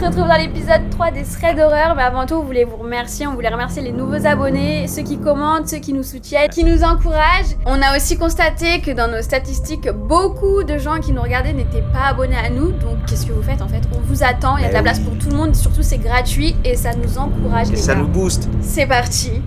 retrouve dans l'épisode 3 des Threads d'horreur. Mais avant tout, on voulait vous remercier. On voulait remercier les nouveaux abonnés, ceux qui commentent, ceux qui nous soutiennent, qui nous encouragent. On a aussi constaté que dans nos statistiques, beaucoup de gens qui nous regardaient n'étaient pas abonnés à nous. Donc, qu'est-ce que vous faites en fait? On vous attend, il y a de la place pour tout le monde. Surtout, c'est gratuit et ça nous encourage, et les ça gars. nous booste. C'est parti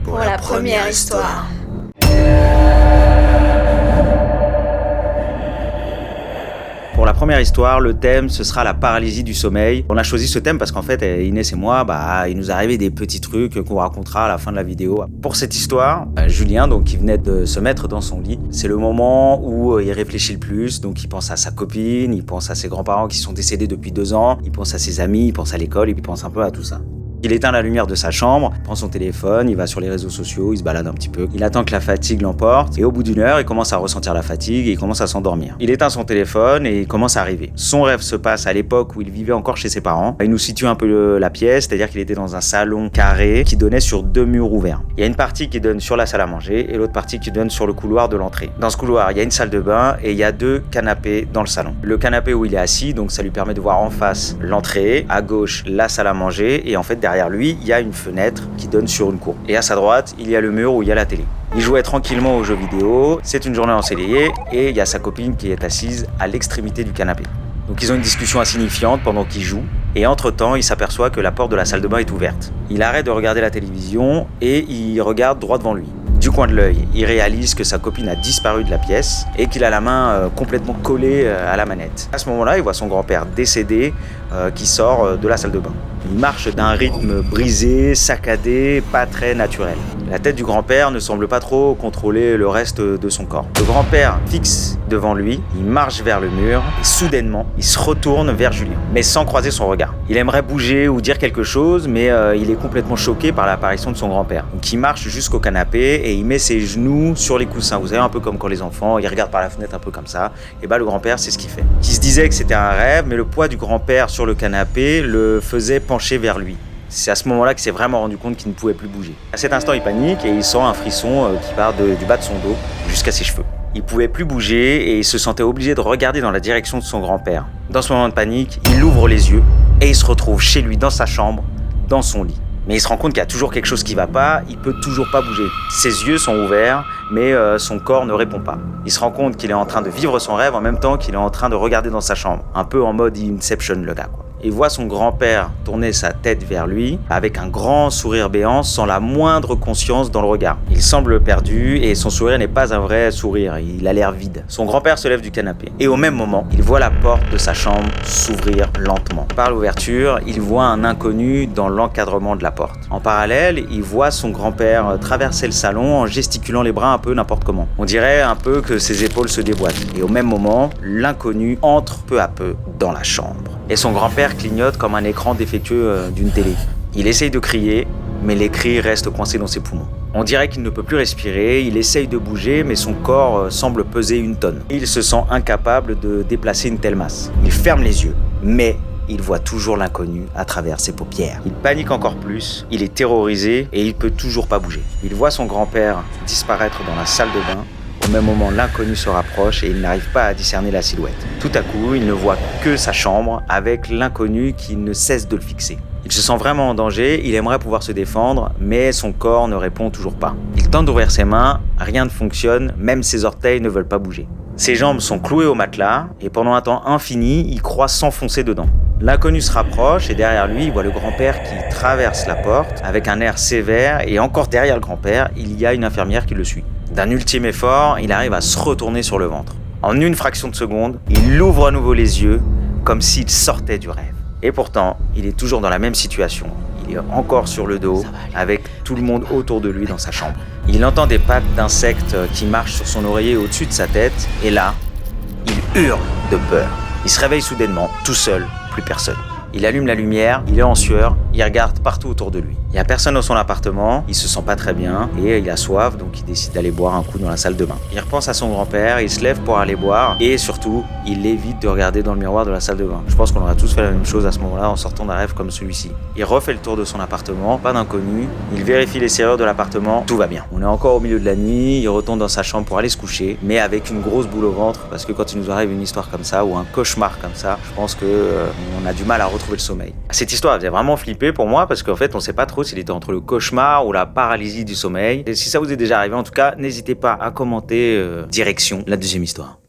pour la première histoire. Pour la première histoire, le thème, ce sera la paralysie du sommeil. On a choisi ce thème parce qu'en fait, Inès et moi, il nous arrivait des petits trucs qu'on racontera à la fin de la vidéo. Pour cette histoire, Julien, donc, qui venait de se mettre dans son lit, c'est le moment où il réfléchit le plus. Donc, il pense à sa copine, il pense à ses grands-parents qui sont décédés depuis 2 ans, il pense à ses amis, il pense à l'école, et puis il pense un peu à tout ça. Il éteint la lumière de sa chambre, prend son téléphone, il va sur les réseaux sociaux, il se balade un petit peu. Il attend que la fatigue l'emporte et au bout d'1 heure, il commence à ressentir la fatigue et il commence à s'endormir. Il éteint son téléphone et il commence à rêver. Son rêve se passe à l'époque où il vivait encore chez ses parents. Il nous situe un peu la pièce, c'est-à-dire qu'il était dans un salon carré qui donnait sur 2 murs ouverts. Il y a une partie qui donne sur la salle à manger et l'autre partie qui donne sur le couloir de l'entrée. Dans ce couloir, il y a une salle de bain et il y a 2 canapés dans le salon. Le canapé où il est assis, donc ça lui permet de voir en face l'entrée, à gauche la salle à manger et en fait derrière lui, il y a une fenêtre qui donne sur une cour. Et à sa droite, il y a le mur où il y a la télé. Il jouait tranquillement aux jeux vidéo, c'est une journée ensoleillée et il y a sa copine qui est assise à l'extrémité du canapé. Donc ils ont une discussion insignifiante pendant qu'ils jouent et entre-temps, il s'aperçoit que la porte de la salle de bain est ouverte. Il arrête de regarder la télévision et il regarde droit devant lui. Du coin de l'œil, il réalise que sa copine a disparu de la pièce et qu'il a la main complètement collée à la manette. À ce moment-là, il voit son grand-père décédé qui sort de la salle de bain. Il marche d'un rythme brisé, saccadé, pas très naturel. La tête du grand-père ne semble pas trop contrôler le reste de son corps. Le grand-père fixe devant lui, il marche vers le mur et soudainement, il se retourne vers Julien, mais sans croiser son regard. Il aimerait bouger ou dire quelque chose, mais il est complètement choqué par l'apparition de son grand-père. Donc il marche jusqu'au canapé et il met ses genoux sur les coussins. Vous savez, un peu comme quand les enfants, ils regardent par la fenêtre un peu comme ça. Et le grand-père, c'est ce qu'il fait. Il se disait que c'était un rêve, mais le poids du grand-père sur le canapé le faisait pencher vers lui. C'est à ce moment-là qu'il s'est vraiment rendu compte qu'il ne pouvait plus bouger. À cet instant, il panique et il sent un frisson qui part du bas de son dos jusqu'à ses cheveux. Il pouvait plus bouger et il se sentait obligé de regarder dans la direction de son grand-père. Dans ce moment de panique, il ouvre les yeux et il se retrouve chez lui dans sa chambre, dans son lit. Mais il se rend compte qu'il y a toujours quelque chose qui va pas, il peut toujours pas bouger. Ses yeux sont ouverts, mais son corps ne répond pas. Il se rend compte qu'il est en train de vivre son rêve en même temps qu'il est en train de regarder dans sa chambre. Un peu en mode Inception, le gars, quoi. Il voit son grand-père tourner sa tête vers lui avec un grand sourire béant sans la moindre conscience dans le regard. Il semble perdu et son sourire n'est pas un vrai sourire, il a l'air vide. Son grand-père se lève du canapé et au même moment, il voit la porte de sa chambre s'ouvrir lentement. Par l'ouverture, il voit un inconnu dans l'encadrement de la porte. En parallèle, il voit son grand-père traverser le salon en gesticulant les bras un peu n'importe comment. On dirait un peu que ses épaules se déboîtent. Et au même moment, l'inconnu entre peu à peu dans la chambre. Et son grand-père clignote comme un écran défectueux d'une télé. Il essaye de crier, mais les cris restent coincés dans ses poumons. On dirait qu'il ne peut plus respirer, il essaye de bouger, mais son corps semble peser 1 tonne. Il se sent incapable de déplacer une telle masse. Il ferme les yeux, mais il voit toujours l'inconnu à travers ses paupières. Il panique encore plus, il est terrorisé et il peut toujours pas bouger. Il voit son grand-père disparaître dans la salle de bain. Au même moment, l'inconnu se rapproche et il n'arrive pas à discerner la silhouette. Tout à coup, il ne voit que sa chambre avec l'inconnu qui ne cesse de le fixer. Il se sent vraiment en danger, il aimerait pouvoir se défendre, mais son corps ne répond toujours pas. Il tente d'ouvrir ses mains, rien ne fonctionne, même ses orteils ne veulent pas bouger. Ses jambes sont clouées au matelas et pendant un temps infini, il croit s'enfoncer dedans. L'inconnu se rapproche et derrière lui, il voit le grand-père qui traverse la porte avec un air sévère et encore derrière le grand-père, il y a une infirmière qui le suit. D'un ultime effort, il arrive à se retourner sur le ventre. En une fraction de seconde, il ouvre à nouveau les yeux comme s'il sortait du rêve. Et pourtant, il est toujours dans la même situation. Il est encore sur le dos, avec tout le monde autour de lui dans sa chambre. Il entend des pattes d'insectes qui marchent sur son oreiller au-dessus de sa tête, et là, il hurle de peur. Il se réveille soudainement, tout seul, plus personne. Il allume la lumière, il est en sueur, Il regarde partout autour de lui. Il n'y a personne dans son appartement, il se sent pas très bien et il a soif, donc il décide d'aller boire un coup dans la salle de bain. Il repense à son grand-père, il se lève pour aller boire et surtout, il évite de regarder dans le miroir de la salle de bain. Je pense qu'on aurait tous fait la même chose à ce moment-là en sortant d'un rêve comme celui-ci. Il refait le tour de son appartement, pas d'inconnu, il vérifie les serrures de l'appartement, tout va bien. On est encore au milieu de la nuit, il retourne dans sa chambre pour aller se coucher, mais avec une grosse boule au ventre parce que quand il nous arrive une histoire comme ça ou un cauchemar comme ça, je pense qu'on a du mal à retrouver le sommeil. Cette histoire elle faisait vraiment flipper pour moi parce qu'en fait on sait pas trop s'il était entre le cauchemar ou la paralysie du sommeil. Et si ça vous est déjà arrivé en tout cas, n'hésitez pas à commenter direction la deuxième histoire.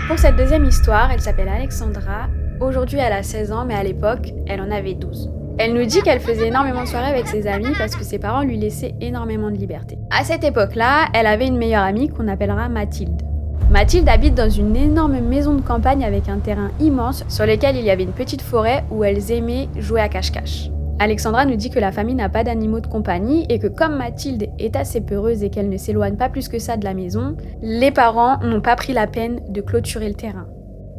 Pour cette deuxième histoire, elle s'appelle Alexandra. Aujourd'hui elle a 16 ans mais à l'époque elle en avait 12. Elle nous dit qu'elle faisait énormément de soirées avec ses amis parce que ses parents lui laissaient énormément de liberté. À cette époque-là, elle avait une meilleure amie qu'on appellera Mathilde. Mathilde habite dans une énorme maison de campagne avec un terrain immense sur lequel il y avait une petite forêt où elles aimaient jouer à cache-cache. Alexandra nous dit que la famille n'a pas d'animaux de compagnie et que comme Mathilde est assez peureuse et qu'elle ne s'éloigne pas plus que ça de la maison, les parents n'ont pas pris la peine de clôturer le terrain.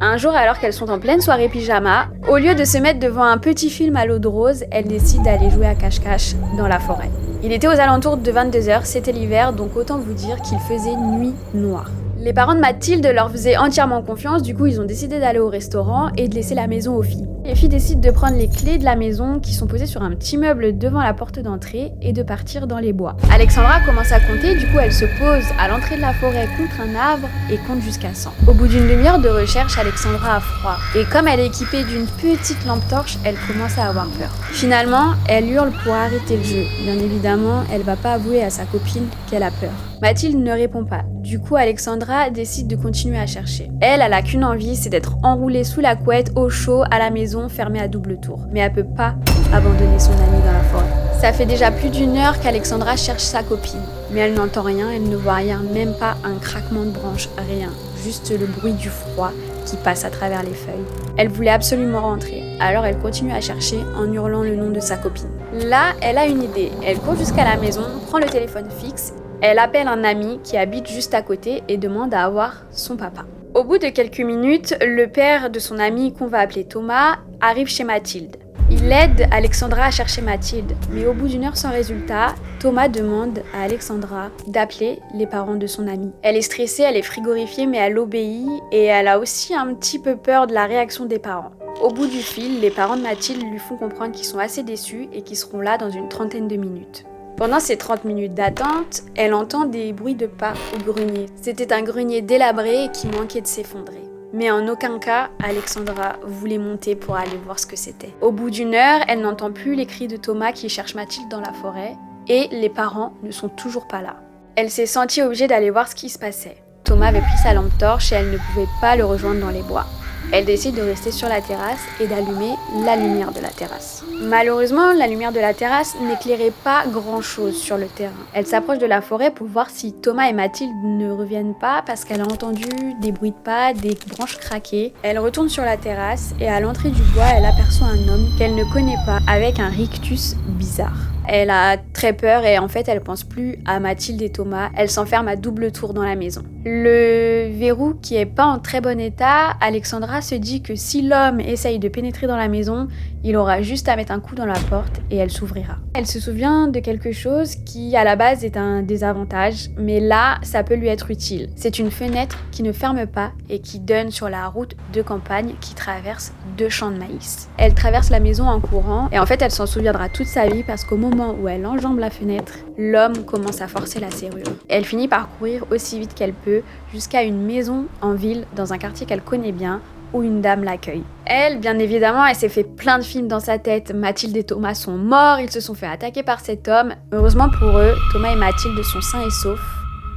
Un jour, alors qu'elles sont en pleine soirée pyjama, au lieu de se mettre devant un petit film à l'eau de rose, elles décident d'aller jouer à cache-cache dans la forêt. Il était aux alentours de 22h, c'était l'hiver, donc autant vous dire qu'il faisait nuit noire. Les parents de Mathilde leur faisaient entièrement confiance, du coup ils ont décidé d'aller au restaurant et de laisser la maison aux filles. Les filles décident de prendre les clés de la maison qui sont posées sur un petit meuble devant la porte d'entrée et de partir dans les bois. Alexandra commence à compter, du coup elle se pose à l'entrée de la forêt contre un arbre et compte jusqu'à 100. Au bout d'une demi-heure de recherche, Alexandra a froid et comme elle est équipée d'une petite lampe torche, elle commence à avoir peur. Finalement, elle hurle pour arrêter le jeu. Bien évidemment, elle va pas avouer à sa copine qu'elle a peur. Mathilde ne répond pas. Du coup, Alexandra décide de continuer à chercher. Elle a qu'une envie, c'est d'être enroulée sous la couette, au chaud, à la maison, fermée à double tour. Mais elle peut pas abandonner son amie dans la forêt. Ça fait déjà plus d'une heure qu'Alexandra cherche sa copine. Mais elle n'entend rien, elle ne voit rien, même pas un craquement de branche, rien. Juste le bruit du froid qui passe à travers les feuilles. Elle voulait absolument rentrer, alors elle continue à chercher en hurlant le nom de sa copine. Là, elle a une idée. Elle court jusqu'à la maison, prend le téléphone fixe. Elle appelle un ami qui habite juste à côté et demande à avoir son papa. Au bout de quelques minutes, le père de son ami qu'on va appeler Thomas arrive chez Mathilde. Il aide Alexandra à chercher Mathilde, mais au bout d'une heure sans résultat, Thomas demande à Alexandra d'appeler les parents de son ami. Elle est stressée, elle est frigorifiée, mais elle obéit et elle a aussi un petit peu peur de la réaction des parents. Au bout du fil, les parents de Mathilde lui font comprendre qu'ils sont assez déçus et qu'ils seront là dans une trentaine de minutes. Pendant ces 30 minutes d'attente, elle entend des bruits de pas au grenier. C'était un grenier délabré et qui manquait de s'effondrer. Mais en aucun cas, Alexandra voulait monter pour aller voir ce que c'était. Au bout d'une heure, elle n'entend plus les cris de Thomas qui cherche Mathilde dans la forêt et les parents ne sont toujours pas là. Elle s'est sentie obligée d'aller voir ce qui se passait. Thomas avait pris sa lampe torche et elle ne pouvait pas le rejoindre dans les bois. Elle décide de rester sur la terrasse et d'allumer la lumière de la terrasse. Malheureusement, la lumière de la terrasse n'éclairait pas grand-chose sur le terrain. Elle s'approche de la forêt pour voir si Thomas et Mathilde ne reviennent pas parce qu'elle a entendu des bruits de pas, des branches craquer. Elle retourne sur la terrasse et à l'entrée du bois, elle aperçoit un homme qu'elle ne connaît pas avec un rictus bizarre. Elle a très peur et en fait elle pense plus à Mathilde et Thomas, elle s'enferme à double tour dans la maison. Le verrou qui est pas en très bon état, Alexandra se dit que si l'homme essaye de pénétrer dans la maison, il aura juste à mettre un coup dans la porte et elle s'ouvrira. Elle se souvient de quelque chose qui à la base est un désavantage, mais là ça peut lui être utile. C'est une fenêtre qui ne ferme pas et qui donne sur la route de campagne qui traverse 2 champs de maïs. Elle traverse la maison en courant et en fait elle s'en souviendra toute sa vie parce qu'au moment où elle enjambe la fenêtre, l'homme commence à forcer la serrure. Elle finit par courir aussi vite qu'elle peut jusqu'à une maison en ville dans un quartier qu'elle connaît bien où une dame l'accueille. Elle, bien évidemment, elle s'est fait plein de films dans sa tête. Mathilde et Thomas sont morts, ils se sont fait attaquer par cet homme. Heureusement pour eux, Thomas et Mathilde sont sains et saufs,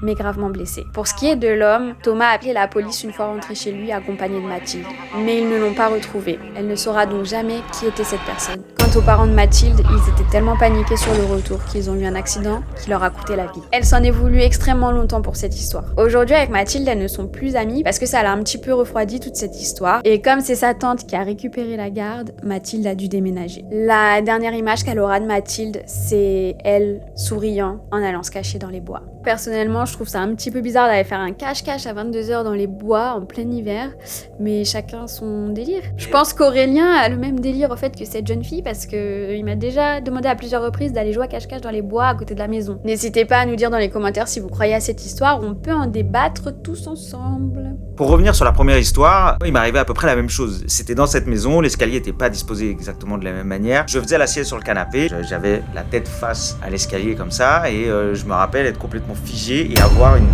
mais gravement blessés. Pour ce qui est de l'homme, Thomas a appelé la police une fois rentré chez lui accompagné de Mathilde. Mais ils ne l'ont pas retrouvé. Elle ne saura donc jamais qui était cette personne. Quant aux parents de Mathilde, ils étaient tellement paniqués sur le retour qu'ils ont eu un accident qui leur a coûté la vie. Elle s'en est voulu extrêmement longtemps pour cette histoire. Aujourd'hui, avec Mathilde, elles ne sont plus amies parce que ça l'a un petit peu refroidi toute cette histoire. Et comme c'est sa tante qui a récupéré la garde, Mathilde a dû déménager. La dernière image qu'elle aura de Mathilde, c'est elle souriant en allant se cacher dans les bois. Personnellement, je je trouve ça un petit peu bizarre d'aller faire un cache-cache à 22h dans les bois en plein hiver, mais chacun son délire. Je pense qu'Aurélien a le même délire au fait que cette jeune fille parce qu'il m'a déjà demandé à plusieurs reprises d'aller jouer à cache-cache dans les bois à côté de la maison. N'hésitez pas à nous dire dans les commentaires si vous croyez à cette histoire, on peut en débattre tous ensemble. Pour revenir sur la première histoire, il m'arrivait à peu près la même chose. C'était dans cette maison, l'escalier n'était pas disposé exactement de la même manière. Je faisais la sieste sur le canapé, j'avais la tête face à l'escalier comme ça, et je me rappelle être complètement figé et avoir une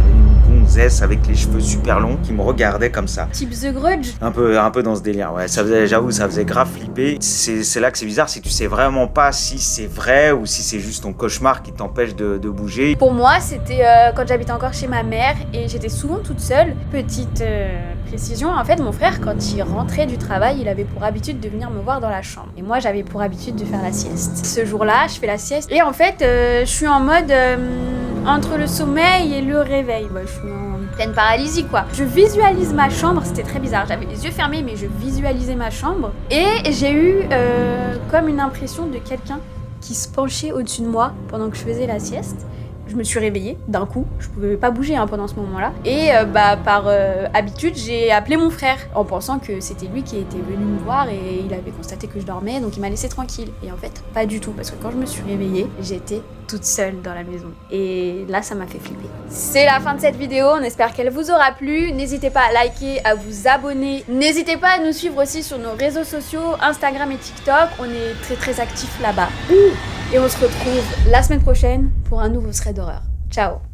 gonzesse avec les cheveux super longs qui me regardait comme ça. Type The Grudge. Un peu dans ce délire, ouais. J'avoue, ça faisait grave flipper. C'est là que c'est bizarre, c'est que tu sais vraiment pas si c'est vrai ou si c'est juste ton cauchemar qui t'empêche de bouger. Pour moi, c'était quand j'habitais encore chez ma mère et j'étais souvent toute seule. Petite précision, en fait, mon frère, quand il rentrait du travail, il avait pour habitude de venir me voir dans la chambre. Et moi, j'avais pour habitude de faire la sieste. Ce jour-là, je fais la sieste et en fait, je suis en mode entre le sommeil et le réveil. Bah, je suis en pleine paralysie, quoi. Je visualise ma chambre, c'était très bizarre. J'avais les yeux fermés, mais je visualisais ma chambre. Et j'ai eu comme une impression de quelqu'un qui se penchait au-dessus de moi pendant que je faisais la sieste. Je me suis réveillée d'un coup, je pouvais pas bouger pendant ce moment-là. Et par habitude, j'ai appelé mon frère en pensant que c'était lui qui était venu me voir et il avait constaté que je dormais, donc il m'a laissé tranquille. Et en fait, pas du tout, parce que quand je me suis réveillée, j'étais toute seule dans la maison. Et là, ça m'a fait flipper. C'est la fin de cette vidéo, on espère qu'elle vous aura plu. N'hésitez pas à liker, à vous abonner. N'hésitez pas à nous suivre aussi sur nos réseaux sociaux, Instagram et TikTok. On est très très actifs là-bas. Et on se retrouve la semaine prochaine pour un nouveau thread d'horreur. Ciao!